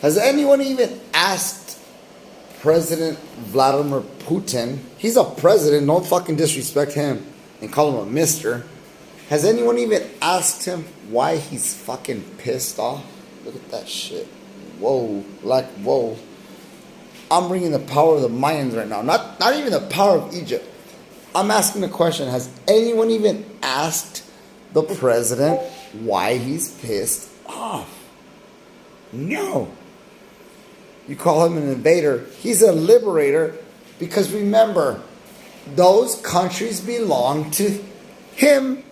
Has anyone even asked President Vladimir Putin? He's a president, don't fucking disrespect him and call him a mister. Has anyone even asked him why he's fucking pissed off? Look at that shit. Whoa. Like, whoa. I'm bringing the power of the Mayans right now. Not even the power of Egypt. I'm asking the question, has anyone even asked the president why he's pissed off? No. You call him an invader. He's a liberator because remember, those countries belong to him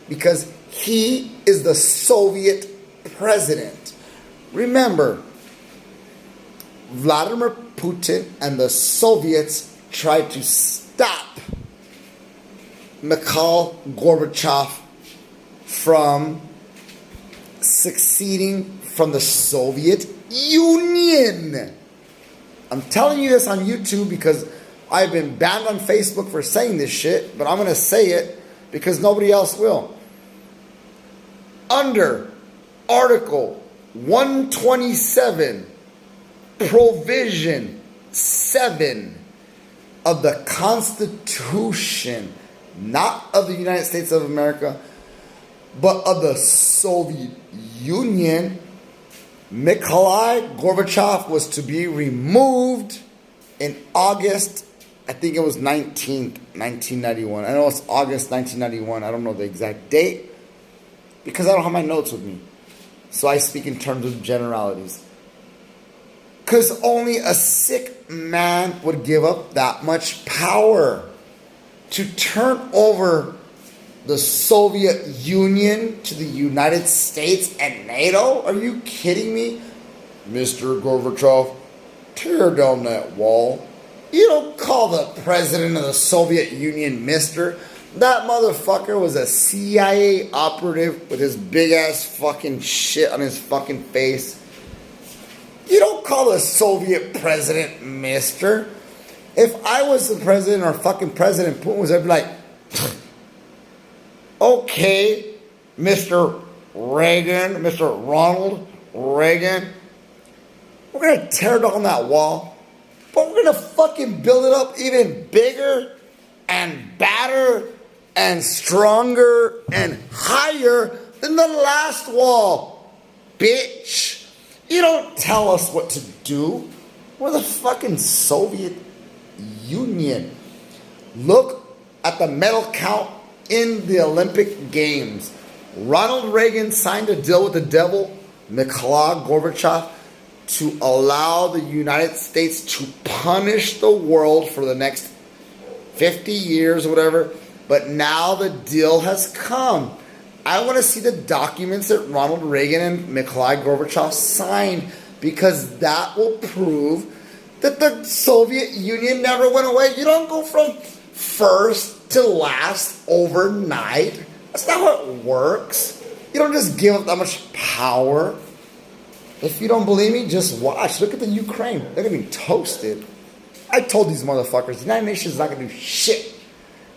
because he is the Soviet president. Remember, Vladimir Putin and the Soviets tried to stop Mikhail Gorbachev from succeeding from the Soviet Union. I'm telling you this on YouTube because I've been banned on Facebook for saying this shit, but I'm going to say it because nobody else will. Under Article 127, Provision 7 of the Constitution, not of the United States of America, but of the Soviet Union, Mikhail Gorbachev was to be removed in August, I think it was 1991. I know it's August 1991. I don't know the exact date because I don't have my notes with me. So I speak in terms of generalities. Because only a sick man would give up that much power to turn over the Soviet Union to the United States and NATO? Are you kidding me? Mr. Gorbachev, tear down that wall. You don't call the president of the Soviet Union mister. That motherfucker was a CIA operative with his big ass fucking shit on his fucking face. You don't call the Soviet president mister. If I was the president or fucking President Putin was, I'd be like, okay, Mr. Reagan, Mr. Ronald Reagan, we're going to tear down that wall, but we're going to fucking build it up even bigger and badder and stronger and higher than the last wall, bitch. You don't tell us what to do. We're the fucking Soviet Union. Look at the medal count in the Olympic Games. Ronald Reagan signed a deal with the devil, Mikhail Gorbachev, to allow the United States to punish the world for the next 50 years or whatever. But now the deal has come. I want to see the documents that Ronald Reagan and Mikhail Gorbachev signed because that will prove that the Soviet Union never went away. You don't go from first to last overnight. That's not how it works. You don't just give up that much power. If you don't believe me, just watch. Look at the Ukraine. They're going to be toasted. I told these motherfuckers, the United Nations is not going to do shit.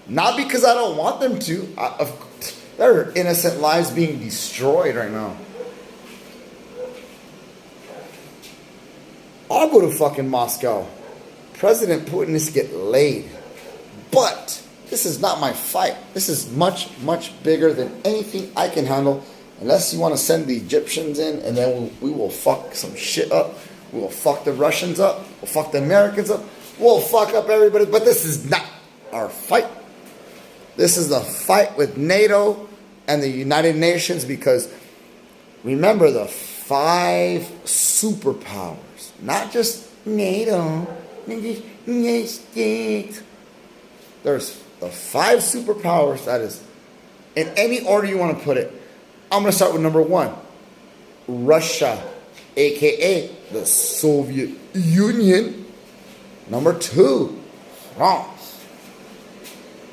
Not because I don't want them to. There are innocent lives being destroyed right now. I'll go to fucking Moscow. President Putin needs to get laid. But this is not my fight. This is much, much bigger than anything I can handle. Unless you want to send the Egyptians in and then we will fuck some shit up. We will fuck the Russians up. We'll fuck the Americans up. We'll fuck up everybody. But this is not our fight. This is the fight with NATO and the United Nations because remember the 5 superpowers. Not just NATO. There's the 5 superpowers. That is in any order you want to put it. I'm going to start with number 1. Russia, a.k.a. the Soviet Union. Number 2, France.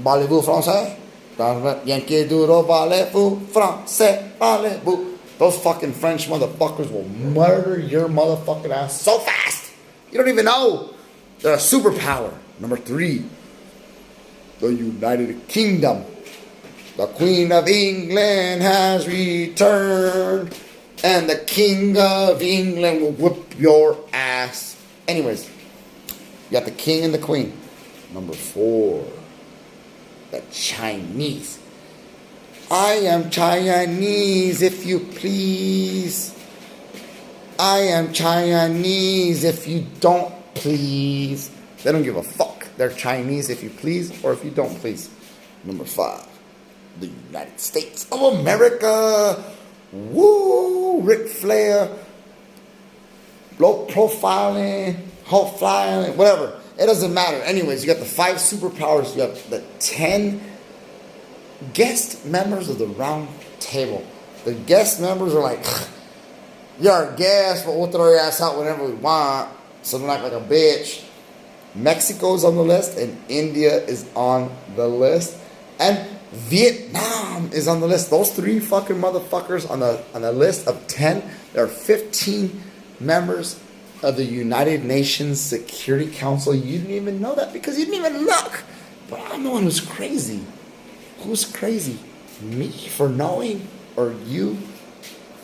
Parlez-vous français? Bien que duro parlez-vous français? Parlez-vous? Those fucking French motherfuckers will murder your motherfucking ass so fast. You don't even know. They're a superpower. Number 3, the United Kingdom. The Queen of England has returned. And the King of England will whip your ass. Anyways, you got the King and the Queen. Number 4, the Chinese. I am Chinese, if you please. I am Chinese, if you don't please. They don't give a fuck. They're Chinese if you please or if you don't please. Number 5, the United States of America. Woo! Ric Flair. Low profiling, high flying, whatever. It doesn't matter. Anyways, you got the 5 superpowers. You have the 10 guest members of the round table. The guest members are like, you're our guest, but we'll throw your ass out whenever we want. So don't act like a bitch. Mexico's on the list, and India is on the list, and Vietnam is on the list. Those 3 fucking motherfuckers on the list of 10. There are 15 members of the United Nations Security Council. You didn't even know that because you didn't even look. But I'm the one who's crazy. Who's crazy? Me for knowing, or you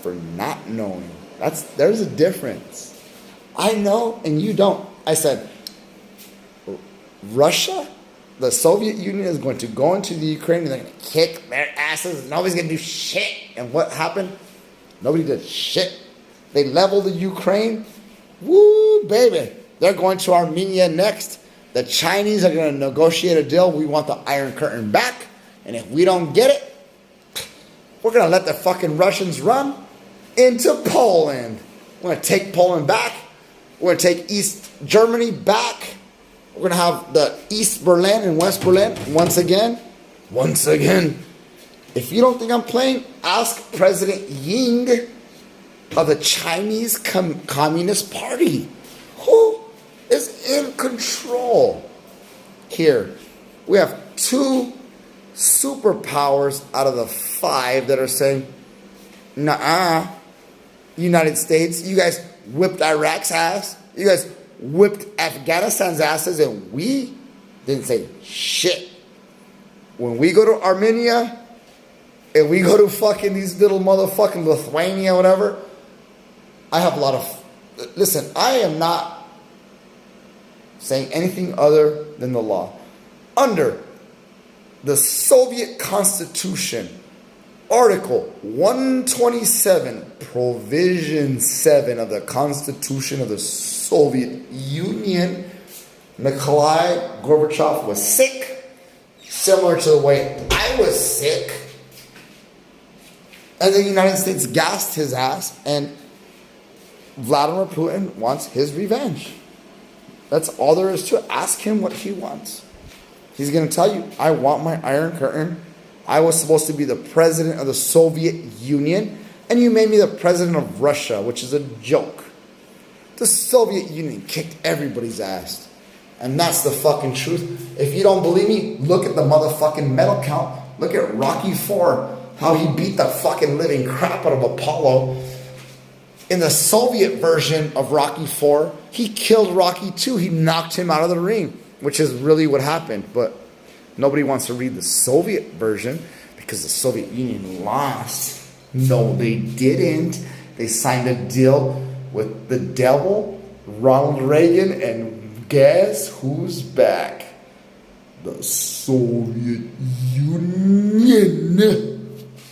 for not knowing? There's a difference. I know and you don't. I said, Russia, the Soviet Union is going to go into the Ukraine and they're going to kick their asses. Nobody's going to do shit. And what happened? Nobody did shit. They leveled the Ukraine. Woo, baby. They're going to Armenia next. The Chinese are going to negotiate a deal. We want the Iron Curtain back. And if we don't get it, we're going to let the fucking Russians run into Poland. We're going to take Poland back. We're going to take East Germany back. We're going to have the East Berlin and West Berlin once again. Once again. If you don't think I'm playing, ask President Ying of the Chinese Communist Party. Who is in control? Here, we have 2 superpowers out of the 5 that are saying, nah, United States, you guys whipped Iraq's ass. You guys whipped Afghanistan's asses, and we didn't say shit. When we go to Armenia, and we go to fucking these little motherfucking Lithuania, whatever, I have a lot of... Listen, I am not saying anything other than the law. Under the Soviet Constitution, Article 127, Provision 7 of the Constitution of the Soviet Union, Nikolai Gorbachev was sick, similar to the way I was sick. And the United States gassed his ass, and Vladimir Putin wants his revenge. That's all there is to it. Ask him what he wants. He's going to tell you, I want my Iron Curtain. I was supposed to be the president of the Soviet Union, and you made me the president of Russia, which is a joke. The Soviet Union kicked everybody's ass. And that's the fucking truth. If you don't believe me, look at the motherfucking medal count. Look at Rocky IV, how he beat the fucking living crap out of Apollo. In the Soviet version of Rocky IV, he killed Rocky II. He knocked him out of the ring, which is really what happened. But nobody wants to read the Soviet version because the Soviet Union lost. No, they didn't. They signed a deal with the devil, Ronald Reagan, and guess who's back? The Soviet Union.